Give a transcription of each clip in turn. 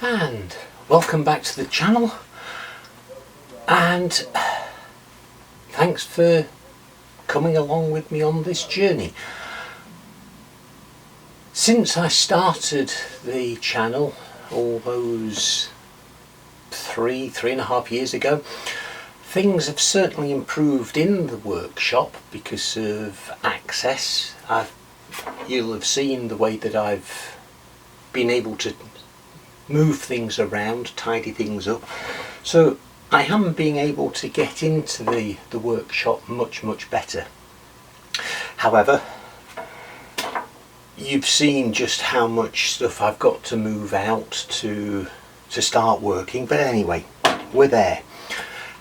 And welcome back to the channel, and thanks for coming along with me on this journey. Since I started the channel all those three and a half years ago, things have certainly improved in the workshop because of access. You'll have seen the way that I've been able to move things around, tidy things up. So I am being able to get into the workshop much better. However, you've seen just how much stuff I've got to move out to start working. But anyway, we're there,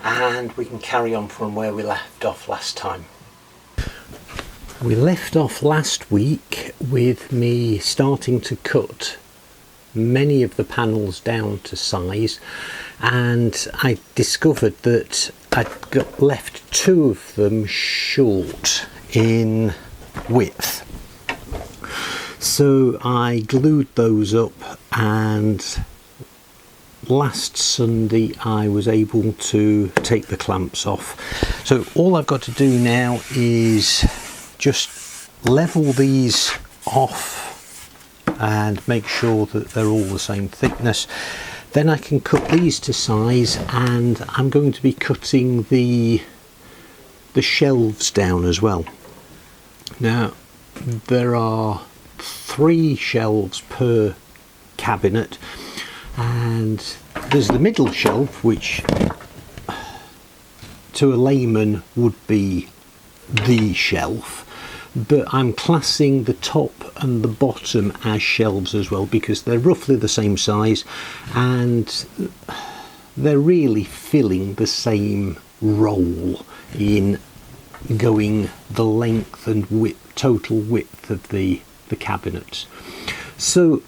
and we can carry on from where we left off last time. We left off last week with me starting to cut many of the panels down to size, and I discovered that I'd got left two of them short in width. So I glued those up, and last Sunday I was able to take the clamps off. So all I've got to do now is just level these off and make sure that they're all the same thickness. Then I can cut these to size, and I'm going to be cutting the shelves down as well. Now there are 3 shelves per cabinet, and there's the middle shelf, which to a layman would be the shelf, but I'm classing the top and the bottom as shelves as well because they're roughly the same size and they're really filling the same role in going the length and width, total width of the cabinets. So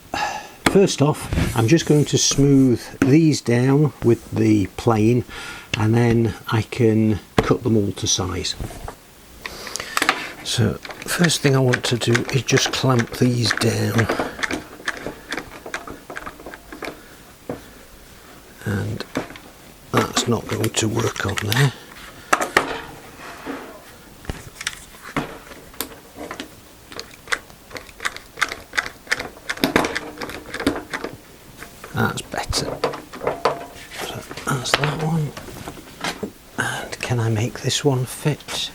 first off, I'm just going to smooth these down with the plane, and then I can cut them all to size. So first thing I want to do is just clamp these down, and that's not going to work on there. That's better. So that's that one. And can I make this one fit?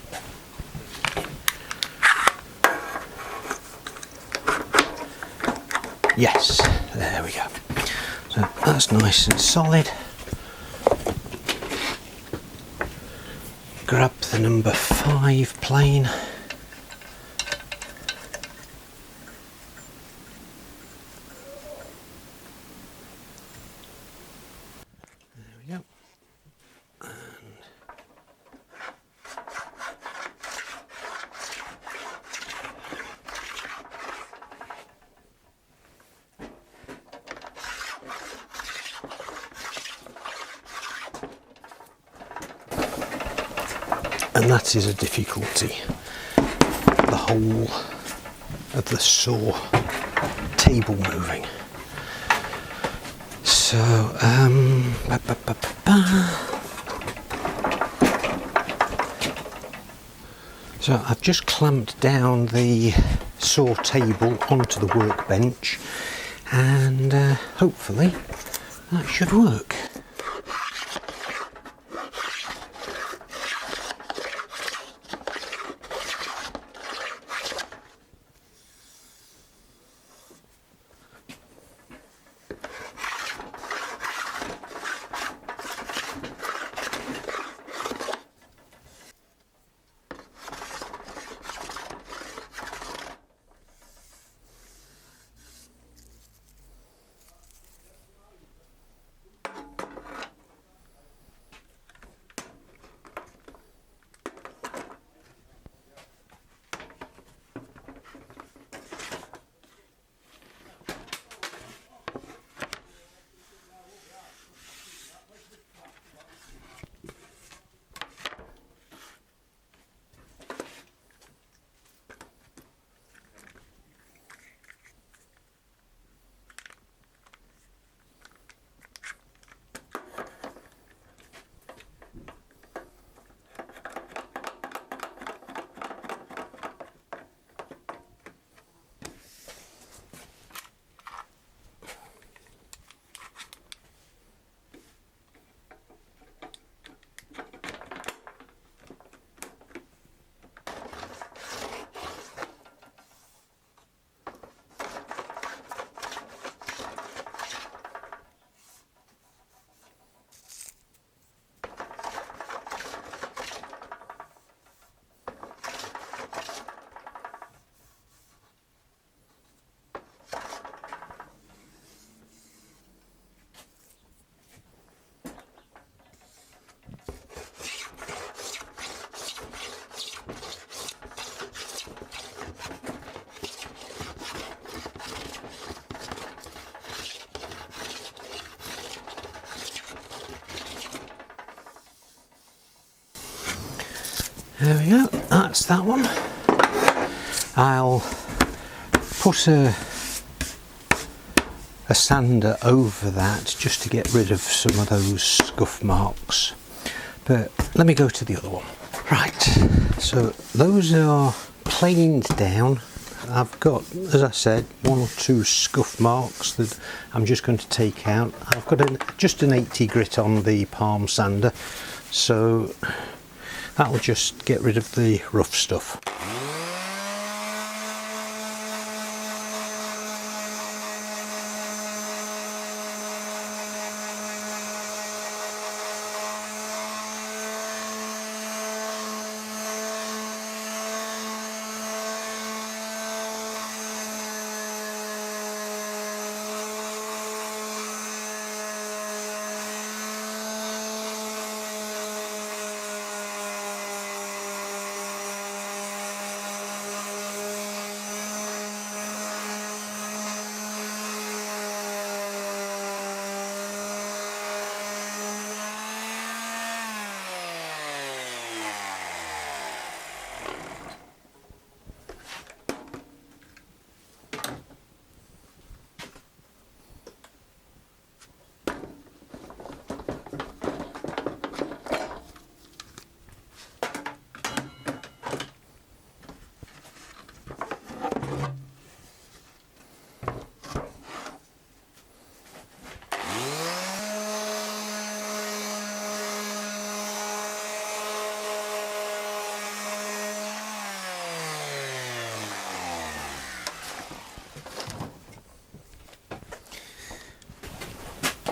Yes, there we go. So that's nice and solid. Grab the number 5 plane. There we go. And that is a difficulty, the whole of the saw table moving. So so I've just clamped down the saw table onto the workbench, and hopefully that should work. There we go, that's that one. I'll put a sander over that just to get rid of some of those scuff marks. But let me go to the other one. Right, so those are planed down. I've got, as I said, 1 or 2 scuff marks that I'm just going to take out. I've got just an 80 grit on the palm sander, so that'll just get rid of the rough stuff.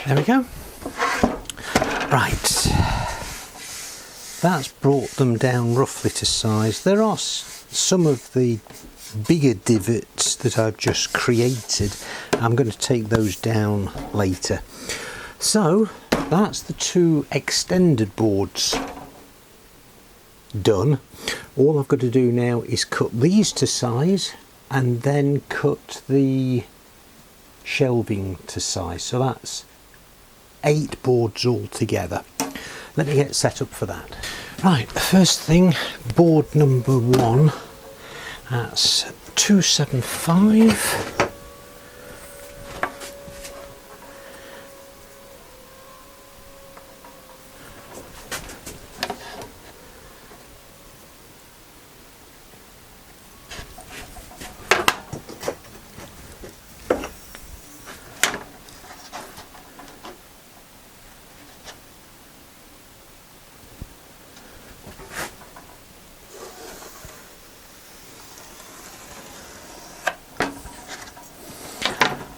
There we go. Right, that's brought them down roughly to size. There are some of the bigger divots that I've just created. I'm going to take those down later. So that's the 2 extended boards done. All I've got to do now is cut these to size and then cut the shelving to size. So that's 8 boards all together. Let me get set up for that. Right, first thing, board number 1, that's 275.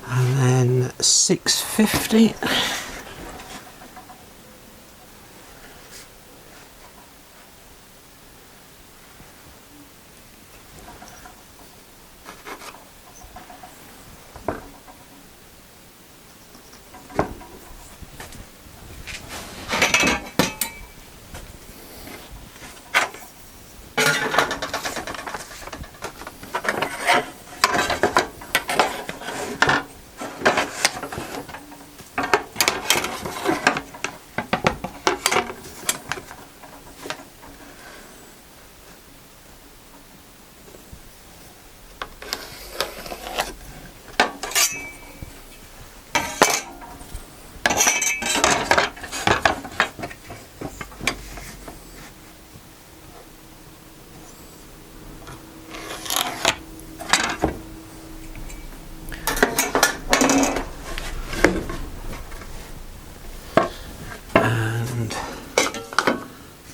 And then 650.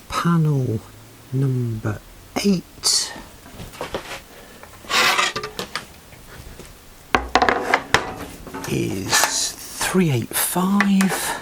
Panel number 8 is 385.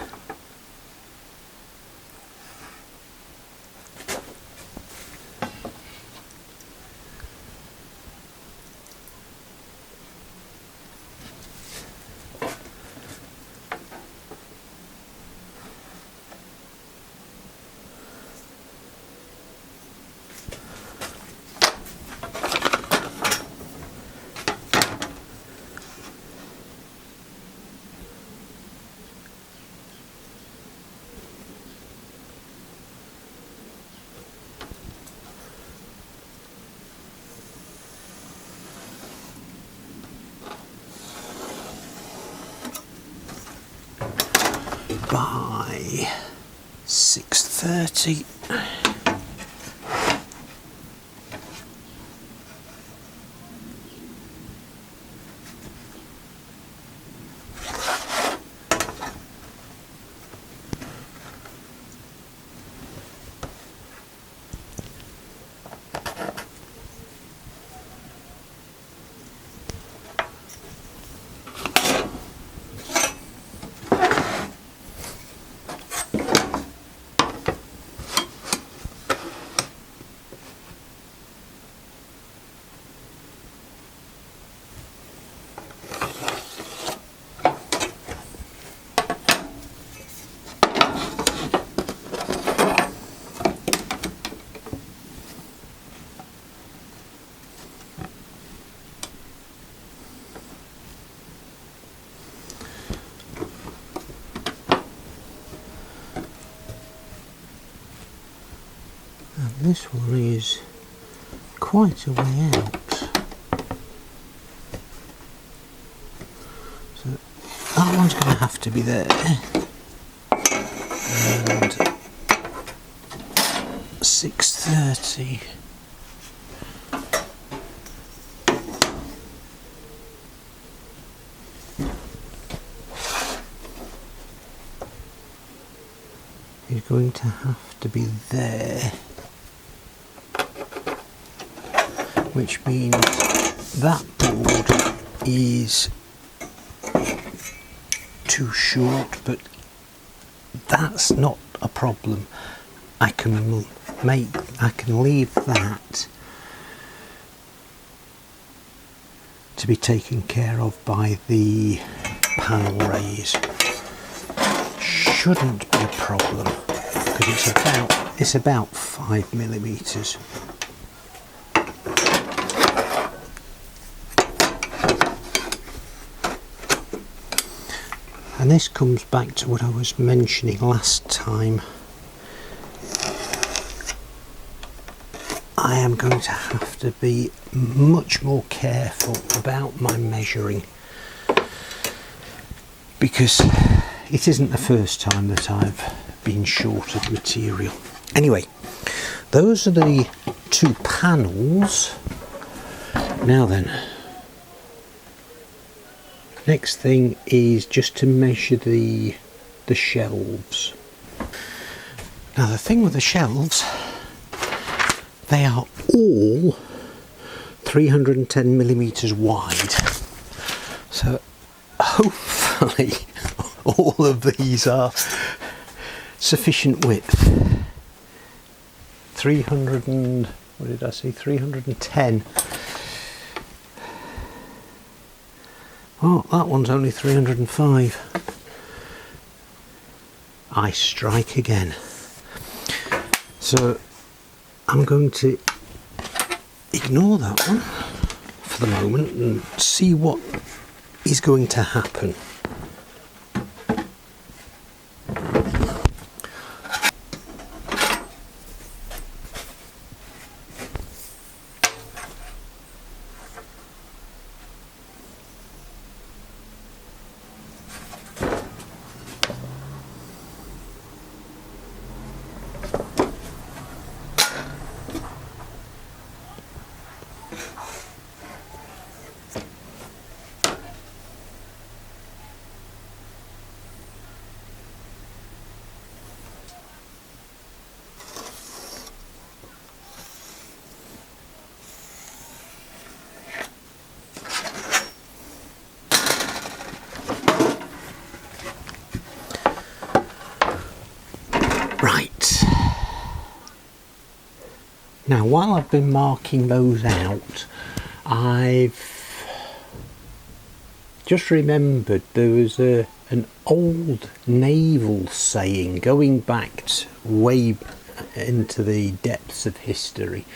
by 6:30. This one is quite a way out, so that one's going to have to be there, and 6:30 is going to have to be there, which means that board is too short, but that's not a problem. I can leave that to be taken care of by the panel raise. Shouldn't be a problem because it's about 5mm. And this comes back to what I was mentioning last time. I am going to have to be much more careful about my measuring, because it isn't the first time that I've been short of material. Anyway, those are the two panels. Now then, next thing is just to measure the shelves. Now the thing with the shelves, they are all 310mm wide. So hopefully all of these are sufficient width. 310. Oh, that one's only 305. I strike again. So I'm going to ignore that one for the moment and see what is going to happen. Right, now while I've been marking those out, I've just remembered there was an old naval saying going back way into the depths of history.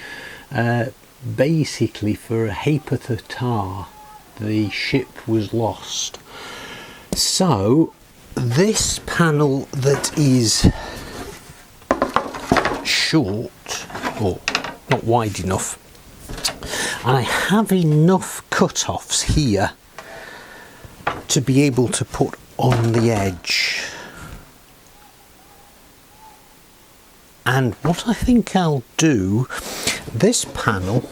Basically, for a ha'porth of tar, the ship was lost. So this panel that is short, or not wide enough, I have enough cut-offs here to be able to put on the edge And what I think I'll do, this panel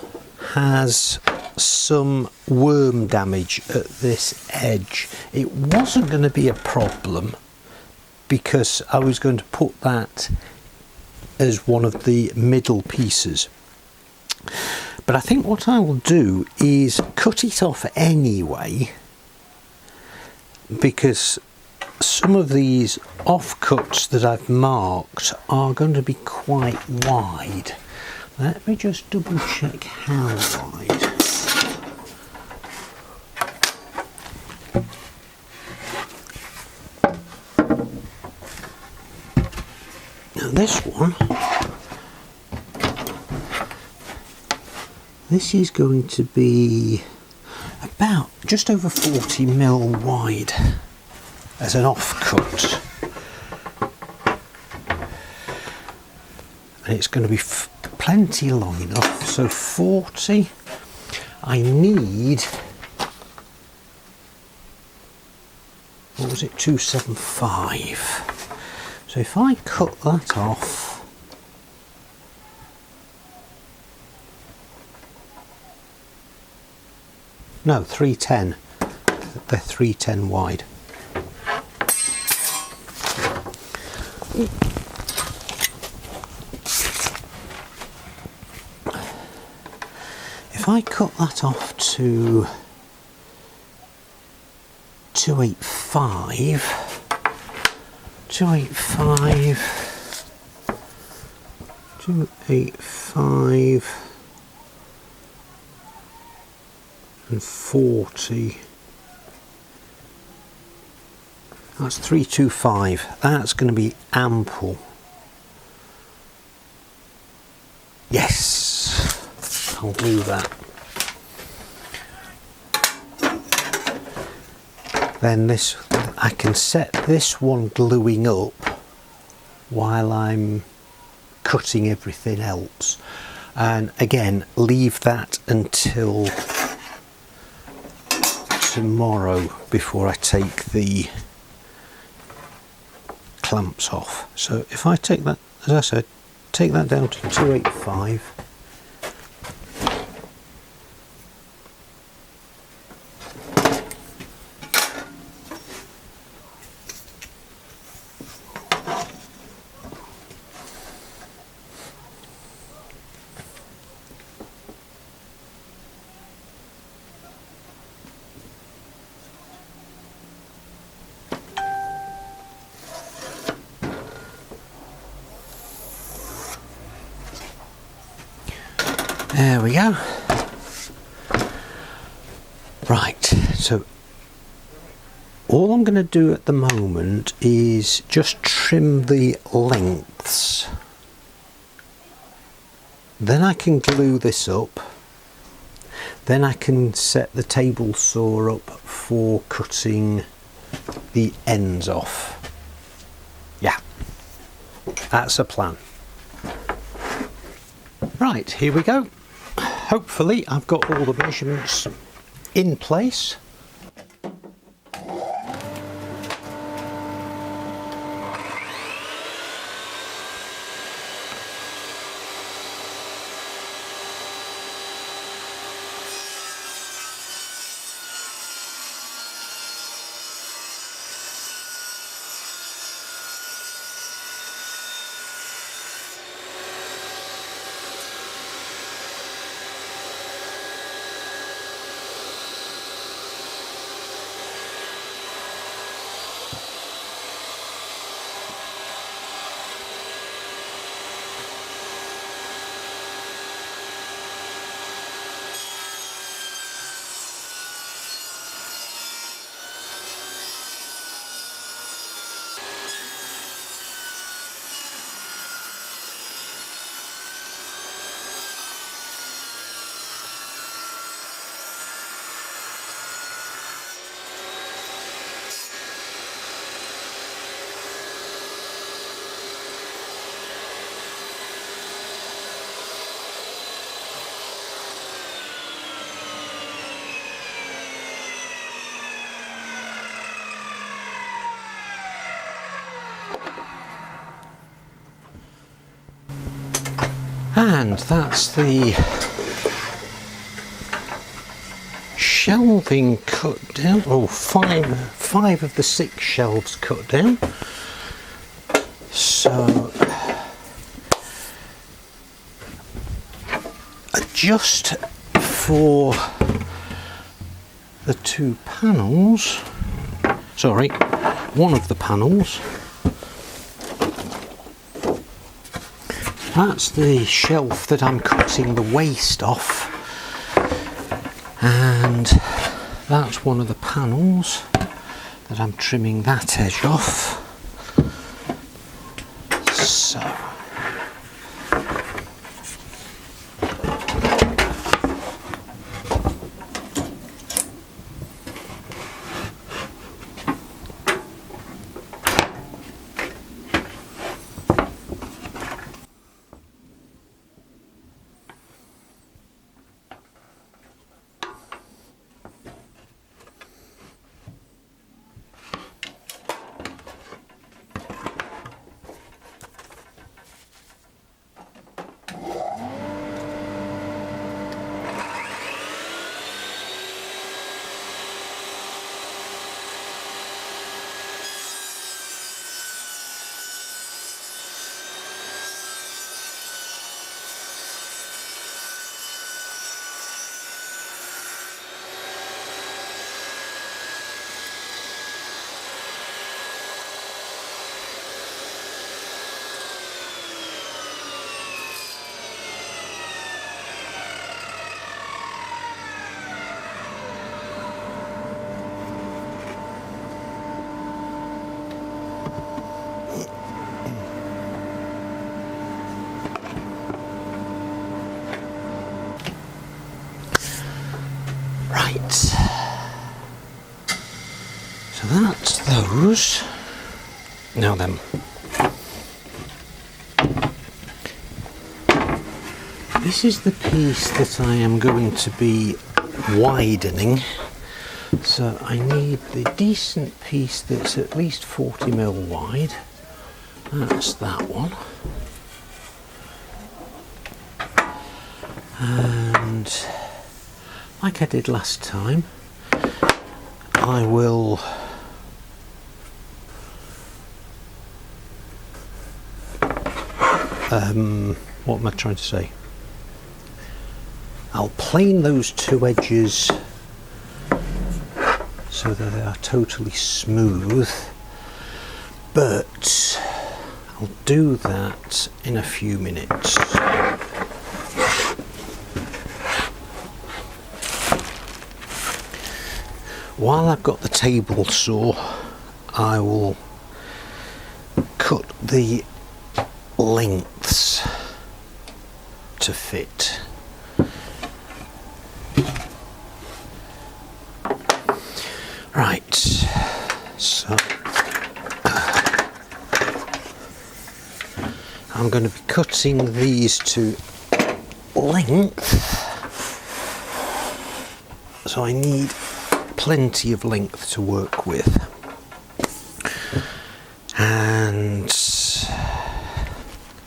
has some worm damage at this edge. It wasn't going to be a problem because I was going to put that as one of the middle pieces. But I think what I will do is cut it off anyway, because some of these offcuts that I've marked are going to be quite wide. Let me just double check how wide. Now this one, this is going to be about just over 40mm wide as an offcut, and it's going to be plenty long enough. So 40, I need, what was it, 275. So if I cut that off, no, 310, they're 310 wide. If I cut that off to 285, 285 and 40, that's 325. That's going to be ample. Yes, I'll do that. Then this, I can set this one gluing up while I'm cutting everything else, and again leave that until tomorrow before I take the clamps off. So if I take that, as I said, take that down to 285. There we go. Right, so all I'm going to do at the moment is just trim the lengths. Then I can glue this up. Then I can set the table saw up for cutting the ends off. Yeah, that's a plan. Right, here we go. Hopefully I've got all the measurements in place. And that's the shelving cut down. Oh, five of the 6 shelves cut down. So just for the 2 panels, sorry, one of the panels, that's the shelf that I'm cutting the waste off, and that's one of the panels that I'm trimming that edge off. So right, so that's those. Now then, this is the piece that I am going to be widening, so I need the decent piece that's at least 40mm wide. That's that one. And like I did last time, I will what am I trying to say? I'll plane those 2 edges so that they are totally smooth, but I'll do that in a few minutes. While I've got the table saw, I will cut the lengths to fit. Right, so I'm going to be cutting these to length, so I need plenty of length to work with, and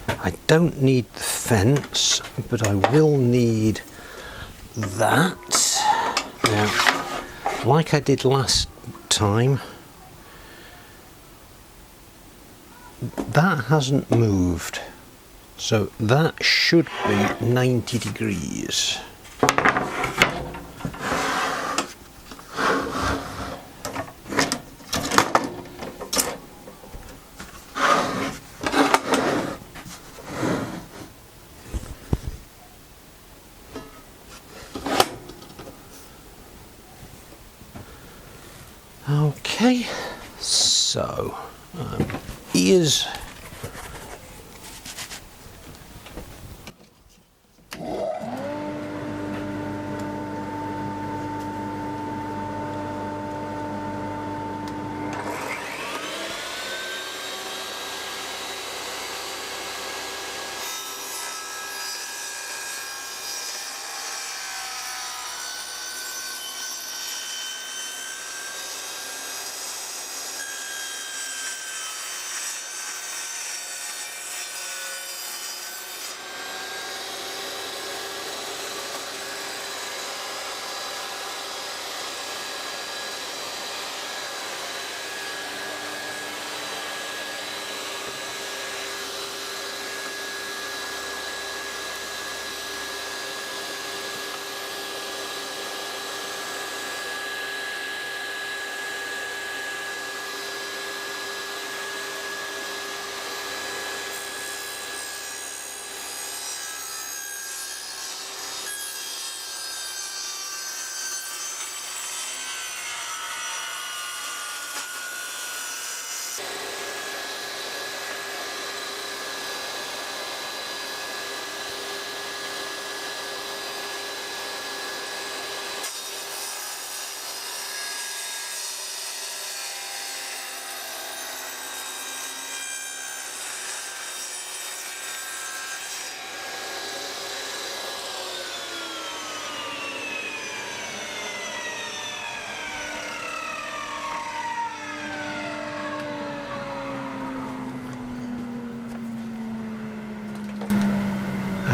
I don't need the fence, but I will need that. Now, like I did last time, that hasn't moved, so that should be 90 degrees. Okay, so ears.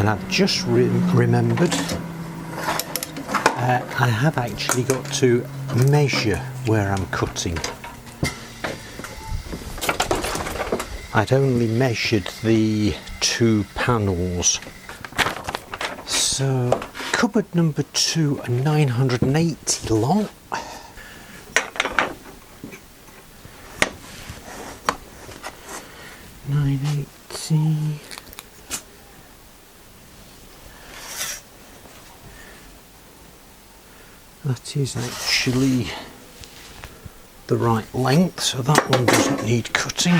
And I've just remembered I have actually got to measure where I'm cutting. I'd only measured the 2 panels. So cupboard number 2 are 980 long. That is actually the right length, so that one doesn't need cutting.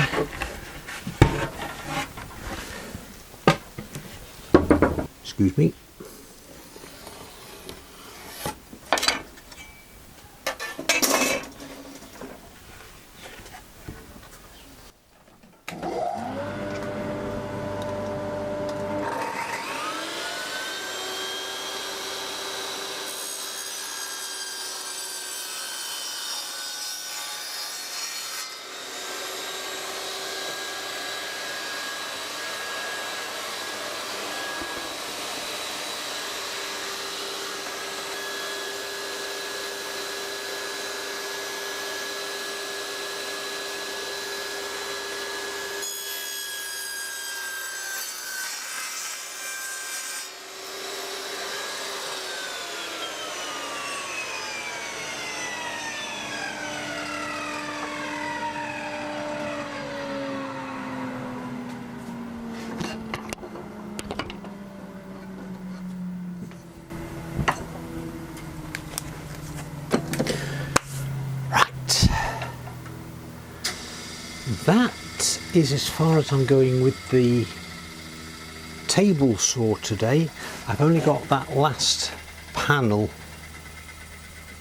Excuse me. That is as far as I'm going with the table saw today. I've only got that last panel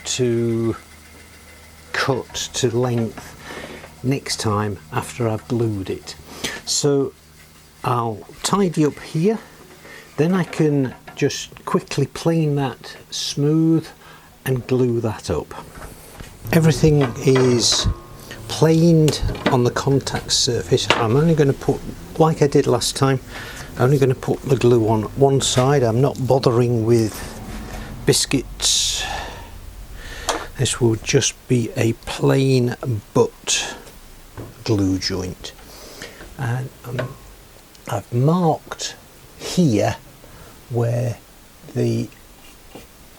to cut to length next time after I've glued it. So I'll tidy up here, then I can just quickly plane that smooth and glue that up. Everything is planed on the contact surface. I'm only going to put, like I did last time, I'm only going to put the glue on one side. I'm not bothering with biscuits. This will just be a plain butt glue joint. And I've marked here where the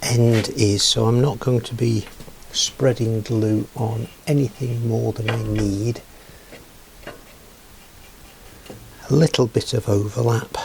end is, so I'm not going to be spreading glue on anything more than I need. A little bit of overlap.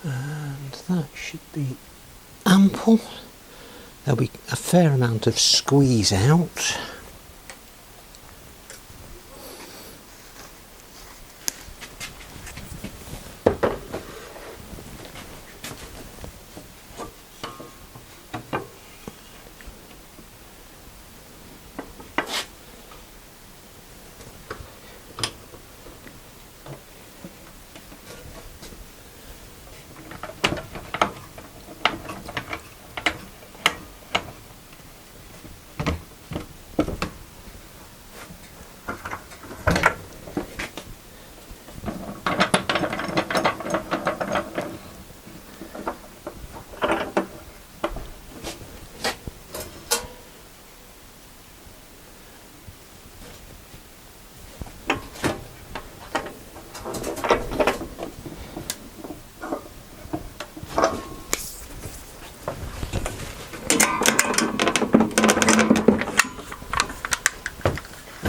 And that should be ample. There'll be a fair amount of squeeze out.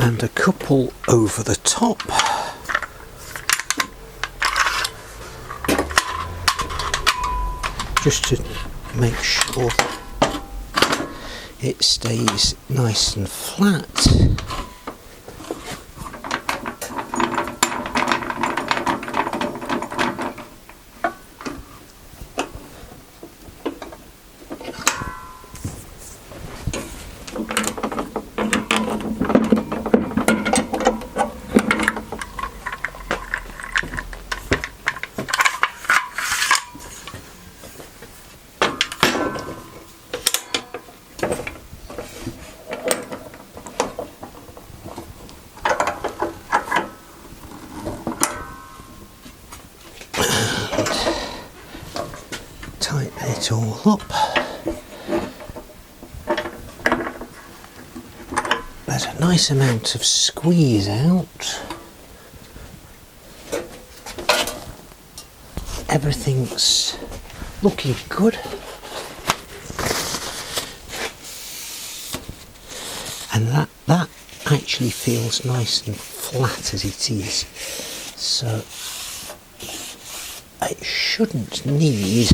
and a couple over the top. Just to make sure it stays nice and flat. Tighten it all up. There's a nice amount of squeeze out. Everything's looking good. And that actually feels nice and flat as it is. So it shouldn't need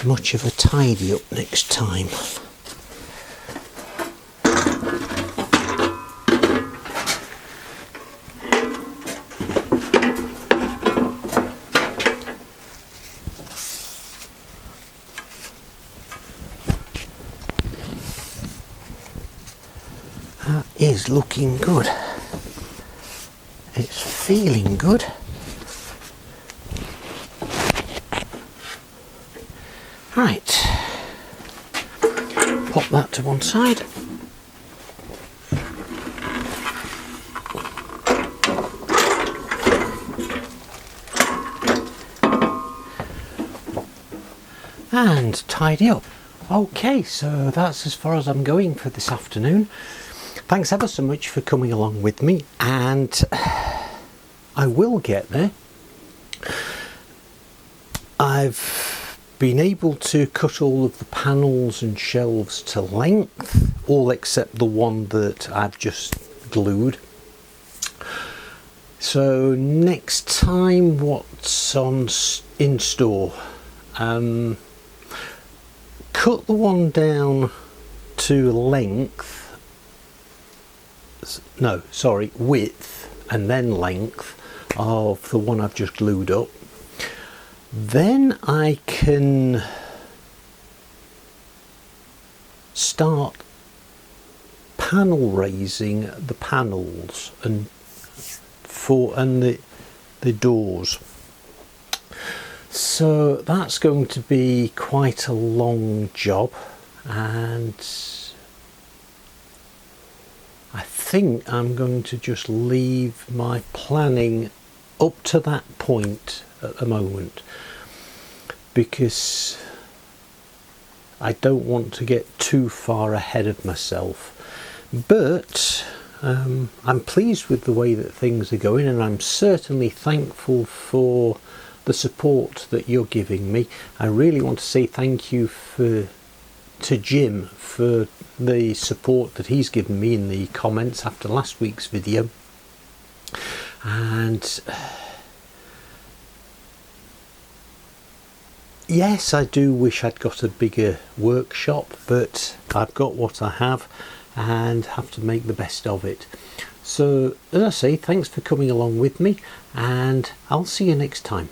much of a tidy up next time. That is looking good. It's feeling good. Right, pop that to one side. And tidy up. Okay, so that's as far as I'm going for this afternoon. Thanks ever so much for coming along with me, and I will get there. I've been able to cut all of the panels and shelves to length, all except the one that I've just glued. So next time, what's in store? Cut the one down to width and then length of the one I've just glued up. Then I can start panel raising the panels and the doors. So that's going to be quite a long job, and I think I'm going to just leave my planning up to that point at the moment, because I don't want to get too far ahead of myself. But I'm pleased with the way that things are going, and I'm certainly thankful for the support that you're giving me. I really want to say thank you to Jim for the support that he's given me in the comments after last week's video. And yes, I do wish I'd got a bigger workshop, but I've got what I have and have to make the best of it. So as I say, thanks for coming along with me, and I'll see you next time.